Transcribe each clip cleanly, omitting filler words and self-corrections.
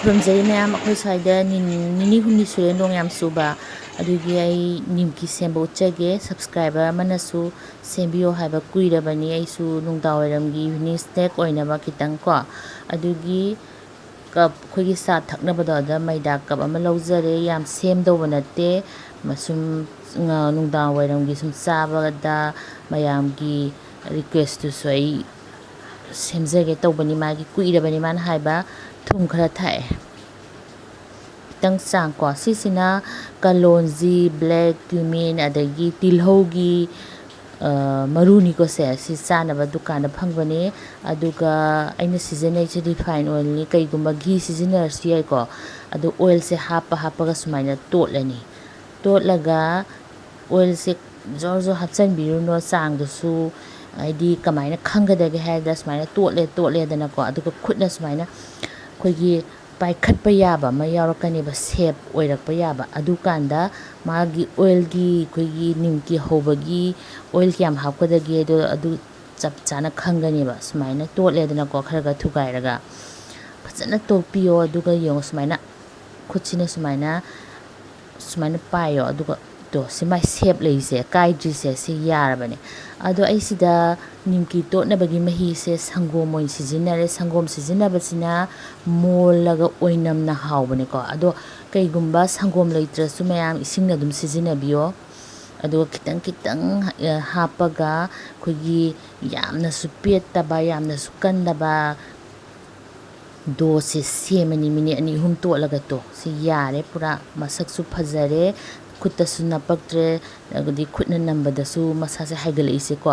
खुरमजरी ma'am अखोई साइडा निनी हुमनी सुरे नोंग याम सुबा अदुगी आई निमकी सेंबो उच्चगे सब्सक्राइबर मनसु सेंबियो हाइबा कुइरबनी आइसु नुंगदावरमगी इवनिंग स्नैक ओइनबा खितंग को अदुगी कप खोगी सा थकनबदो दा मैदा कप अमा लौजरे याम सेमदोबा नते मसुम नुंगदावरमगी सुम चाबदा मयामगी रिक्वेस्ट टु सोई सेमजगे तौबनी मागी कुइरबनी मान हाइबा थुम खरा थाए खितंग चांग को सिसिना कलोंजी ब्लैक क्यूमिन अदगी तिलहौगी मरुनी को से सि चानबा दुकान फंगबने अदुगा अइना सिजनै से रिफाइन ऑयल नि कईगुंबा घी सिजनरसी याय को अदु ऑयल से हापगा सुमाइना तोटलनी तोटलगा ऑयल से जोर जो हपसन बिरुनो चांग दसु आइदी कमाइना खंगदगे हायदा सुमाइना तोटले दना को अदुगा खुदना सुमाइना खोगी पाइखटपा याबा मा यावरकनेबा सेप ओइरकपा याबा अदुकांदा मागी ऑयल गी खोगी निमकी होबगी ऑयल क्याम हापकदगे अदु चप चाना खंगनेबा सुमाइना तोटलेदना को खरगा थुगाइरगा फजना तोपियो अदुगा यों सुमाइना खुदसिना सुमाइना पायो अदुगा तो सिमाइ सेप लेइसे काइद्रिसे सि यारबने अदो आइसिदा निमकी तोटनबगी मही से संगोम ओइन सिजिनरे संगोम सिजिनबसिना मोलगा ओइनमना हावबने को अदो कईगुंबा संगोम लेइत्रसु मयाम इसिंगना दुम सिजिनबियो अदो खितंग हापगा खोगी यामना सुपेतबा यामना सुकंदबा दो से सेमनी मिनिट अनि हुम तोलगा तो सि यारे पूरा मसकसु फजरे खुदसु नपक्ट्रे अगदी खुदना नंबदसु मसासे हाइगलइसे को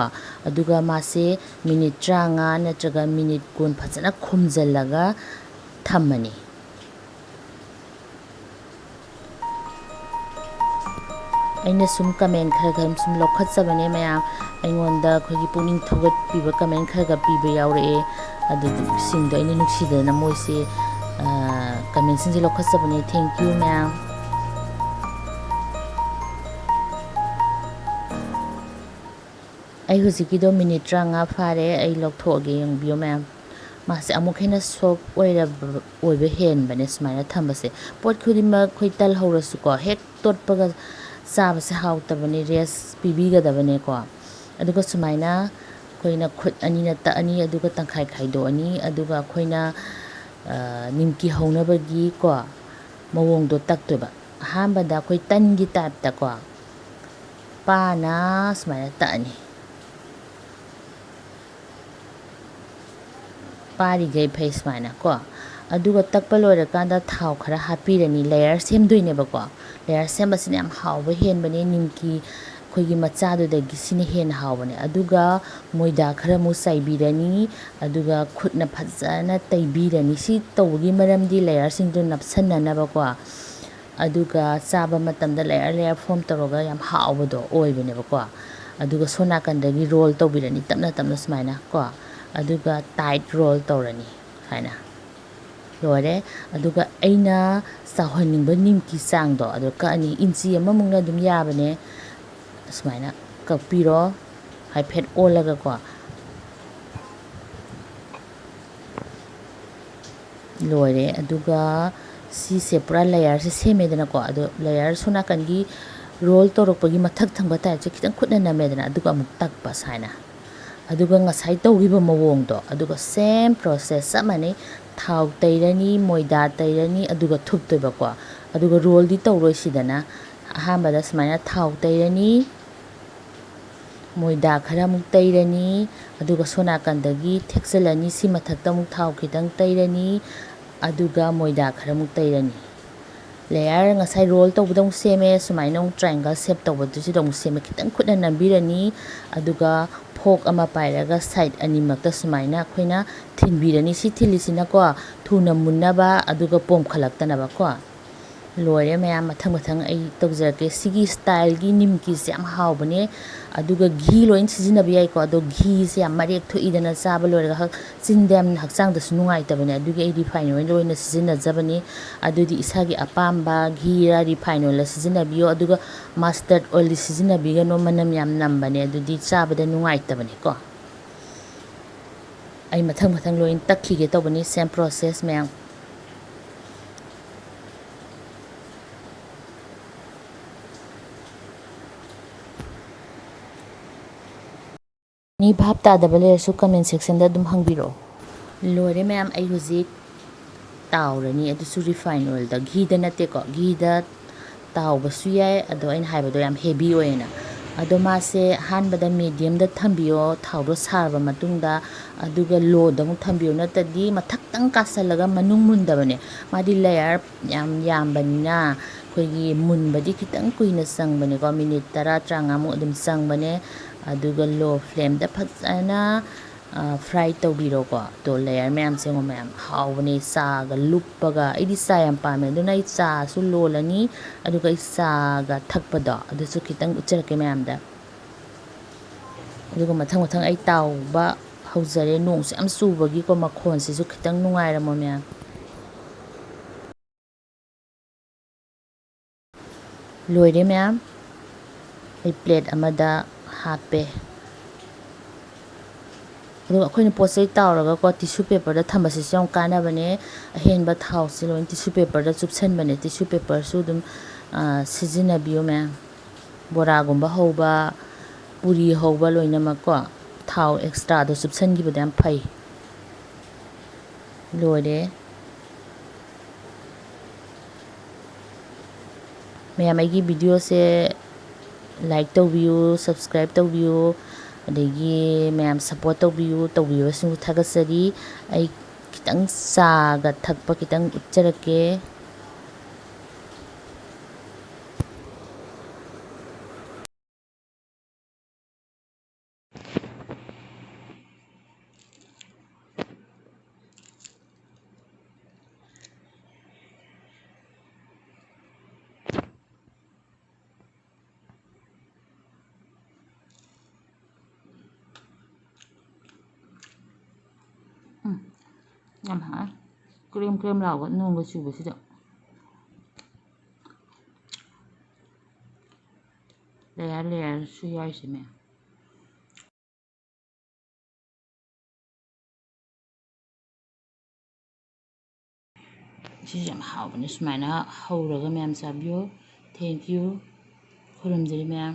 अदुगा मासे मिनिट 30 नत्रगा मिनिट 10 फजना खुमजलगा थम्मनी अइना सुम कमेंट खरगा सुम लौखत्सबने मयाम अइंगोंदा खोगी पुनिंग थोगत पिबा कमेंट खरगा पिबा यावरे अदु सिंगदो अइना नुक्सिदना मोइसे कमेंट सिंजे लौखत्सबने थैंक यू मैम आई हुजिकिदो मिनिट 30 फारे आई लौथोगे यंबियो मैम मासे अमुक हेना सॉफ्ट ओइबे हेनबने सुमाइना थंबसे पोट खुदिमा खोइ तल हौरसु को हेक तोटपगा चाबसे हाउतबने रेस पिबिगदबने को अदुगा सुमाइना खोइना खुद अनिना तअनी अदुगा तंखाइ खाइदो अनि अदुगा खोइना निमकी हौनबगी को मवोंगदो तक्तोबा हामबदा खोइ तनगी टाइपता को पाना सुमाइना तअनी पारी गई फेस माइना को अदुगा तकपा लोइरकांदा थाव खरा हापिरनी लेयर सेमदोइनेबा को लेयर सेमबसिने याम हावबा हेनबने निमकी खोगी मचादुदगी सिने हेन हावबने अदुगा मोइदा खरा मु साइबिरनी अदुगा खुदना फजना तैबिरनी सि तौगी मरमदी लेयर सिंगदु नपसननबा को अदुगा चाबा मतमदा लेयर फॉर्म तरोगा याम हावबदो ओइबनेबा को अदुगा सोनाकंदगी रोल तौबिरनी तमना सुमाइना को अदुगा टाइट रोल तौरनी हाइना लोरे अदुगा अइना चाहनिंगबा निमकी चांगदो अदु कानी इंची अममुंगना दुम याबने सुमाइना कपिरो हाइफेट ओलगा को लोरे अदुगा सी से पूरा लेयर से सेमेदना को अदु लेयर सोनाकनगी रोल तौरपगी मथक थंगबा ताइ से खितंग खुदना नमेदना अदुगा अमुक तकपा Saina अदुगा ngasai tawgiba mawongdo aduga same process amani thau tairani moida tairani aduga thuptoiba ko aduga roll di tawroi sidana ahambada smaina thau tairani moida khara muk tairani aduga sona kandagi thekselani si mathakta muk thau khitang tairani aduga moida khara muk tairani layer ngasai roll tawbudong seme sumaina triangle shape tawbudu sidong seme khitang khutna nambirani aduga फोक अमा पाइरगा side अनिमक्ता सुमाइना खोइना थिनबिरनी सि थिलिसिना को थुना मुन्नबा अदुगा pome खलक्तनबा को लोरे मया मथंग आई तौजरके सिगी style गी निमकी से याम हावबने अदुगा घी lion सिजिनबि याइ को अदो घी से याम मरेक थोइदना चाबा लोरगा चिनदेम हक्चांग दसु नुंगाइतबने अदुगा आई रिफाइन ओइन लोइन सिजिना जबनी अदुदि इसागी अपाम्बा घी रा रिफाइन ओइन सिजिनबियो अदुगा मस्टर्ड ऑयल सिजिनबिगनो मनम याम नंबने अदुदि चाबदा नुंगाइतबने को आई मथंग लोइन तक्खिगे तौबनी सेम प्रोसेस मया ꯃꯤ ꯚꯥꯞ ꯇꯥꯗꯕ ꯂꯩꯔꯁꯨ ꯀꯃꯦꯟ ꯁꯦꯛꯁꯟꯗ ꯑꯗꯨꯝ ꯍꯪꯕꯤꯔꯛꯑꯣ ꯂꯣꯏꯔꯦ ꯃꯌꯥꯝ ꯑꯩ ꯍꯧꯖꯤꯛ ꯇꯥꯎꯔꯅꯤ ꯑꯗꯨꯁꯨ ꯔꯤꯐꯥꯏꯟ ꯑꯣꯏꯜꯗ ꯘꯤꯗ ꯅꯠꯇꯦꯀꯣ ꯘꯤꯗ ꯇꯥꯎꯕꯁꯨ ꯌꯥꯏ ꯑꯗꯣ ꯑꯩꯅ ꯍꯥꯏꯕꯗꯣ ꯌꯥꯝ ꯍꯦꯚꯤ ꯑꯣꯏꯌꯦꯅ ꯑꯗꯣ ꯃꯥꯁꯦ ꯑꯍꯥꯟꯕꯗ ꯃꯦꯗꯤꯌꯝꯗ ꯊꯝꯕꯤꯌꯣ ꯊꯥꯎꯗꯣ ꯁꯥꯔꯕ ꯃꯇꯨꯡꯗ ꯑꯗꯨꯒ ꯂꯣꯗ ꯑꯃꯨꯛ ꯊꯝꯕꯤꯌꯣ ꯅꯠꯇ꯭ꯔꯗꯤ ꯃꯊꯛꯇꯪ ꯀꯥꯁꯜꯂꯒ ꯃꯅꯨꯡ ꯃꯨꯟꯗꯕꯅꯦ ꯃꯥꯗꯤ ꯂꯦꯌꯔ ꯌꯥꯝ ꯌꯥꯝꯕꯅꯤꯅ ꯑꯩꯈꯣꯏꯒꯤ ꯃꯨꯟꯕꯗꯤ ꯈꯤꯇꯪ ꯀꯨꯏꯅ ꯆꯪꯕꯅꯦꯀꯣ ꯃꯤꯅꯤꯠ 10-15ꯃꯨꯛ ꯑꯗꯨꯝ ꯆꯪꯕꯅꯦ ꯑꯗꯨꯒ ꯂꯣ ꯐ꯭ꯂꯦꯝꯗ ꯐꯖꯅ ꯐ꯭ꯔꯥꯏ ꯇꯧꯕꯤꯔꯣꯀꯣ ꯇꯣ ꯂꯦꯌꯔ ꯃꯌꯥꯝꯁꯦ ꯃꯌꯥꯝ ꯍꯥꯎꯕꯅꯦ ꯆꯥꯒ ꯂꯨꯞꯄꯒ ꯑꯩꯗꯤ ꯆꯥ ꯌꯥꯝ ꯄꯥꯝꯃꯦ ꯑꯗꯨꯅ ꯑꯩ ꯆꯥꯁꯨ ꯂꯣꯜꯂꯅꯤ ꯑꯗꯨꯒ ꯑꯩ ꯆꯥꯒ ꯊꯛꯄꯗꯣ ꯑꯗꯨꯁꯨ ꯈꯤꯇꯪ ꯎꯠꯆꯔꯛꯀꯦ ꯃꯌꯥꯝꯗ ꯑꯗꯨꯒ ꯃꯊꯪ ꯑꯩ ꯇꯥꯎꯕ ꯍꯧꯖꯔꯦ ꯅꯣꯡꯁꯨ ꯌꯥꯝ ꯆꯨꯕꯒꯤꯀꯣ ꯃꯈꯣꯟꯁꯤꯁꯨ ꯈꯤꯇꯪ ꯅꯨꯡꯉꯥꯏꯔꯝꯃꯣ ꯃꯌꯥꯝ ꯂꯣꯏꯔꯦ ꯃꯌꯥꯝ ꯑꯩ ꯄ꯭ꯂꯦꯠ ꯑꯃꯗ ꯍꯥꯞꯄꯦ ꯑꯗꯨꯒ ꯑꯩꯈꯣꯏꯅ ꯄꯣꯠ ꯆꯩ ꯇꯥꯎꯔꯒꯀꯣ ꯇꯤꯁꯨ ꯄꯦꯄꯔꯗ ꯊꯝꯕꯁꯤꯁꯨ ꯌꯥꯝ ꯀꯥꯟꯅꯕꯅꯦ ꯑꯍꯦꯟꯕ ꯊꯥꯎꯁꯦ ꯂꯣꯏꯅ ꯇꯤꯁꯨ ꯄꯦꯄꯔꯗ ꯆꯨꯞꯁꯟꯕꯅꯦ ꯇꯤꯁꯨ ꯄꯦꯄꯔꯁꯨ ꯑꯗꯨꯝ ꯁꯤꯖꯤꯟꯅꯕꯤꯌꯨ ꯃꯌꯥꯝ ꯕꯣꯔꯥꯒꯨꯝꯕ ꯍꯧꯕ ꯄꯨꯔꯤ ꯍꯧꯕ ꯂꯣꯏꯅꯃꯛꯀꯣ ꯊꯥꯎ ꯑꯦꯛꯁꯇ꯭ꯔꯥꯗꯣ ꯆꯨꯞꯁꯟꯈꯤꯕꯗ ꯌꯥꯝ ꯐꯩ ꯂꯣꯏꯔꯦ ꯃꯌꯥꯝ ꯑꯩꯒꯤ ꯚꯤꯗꯤꯑꯣꯁꯦ ꯂꯥꯏꯛ ꯇꯧꯕꯤꯌꯨ ꯁꯕꯁꯀ꯭ꯔꯥꯏꯕ ꯇꯧꯕꯤꯌꯨ ꯑꯗꯒꯤ ꯃꯌꯥꯝ ꯁꯞꯄꯣꯔꯠ ꯇꯧꯕꯤꯕꯁꯤꯡꯕꯨ ꯊꯥꯒꯠꯆꯔꯤ ꯑꯩ ꯈꯤꯇꯪ ꯆꯥꯒ ꯊꯛꯄ ꯈꯤꯇꯪ ꯎꯠꯆꯔꯛꯀꯦ ꯌꯥꯝ ꯍꯥꯎꯋꯦ ꯀ꯭ꯔꯦꯝ ꯂꯥꯎꯕ ꯅꯣꯡꯒ ꯆꯨꯕꯁꯤꯗ ꯂꯦꯌꯔꯁꯨ ꯌꯥꯎꯔꯤꯁꯦ ꯃꯌꯥꯝ ꯁꯤꯁꯨ ꯌꯥꯝ ꯍꯥꯎꯕꯅꯦ ꯁꯨꯃꯥꯏꯅ ꯍꯧꯔꯒ ꯃꯌꯥꯝ ꯆꯥꯕꯤꯌꯨ ꯊꯦꯡꯛ ꯌꯨ ꯈꯨꯔꯨꯝꯖꯔꯤ ꯃꯌꯥꯝ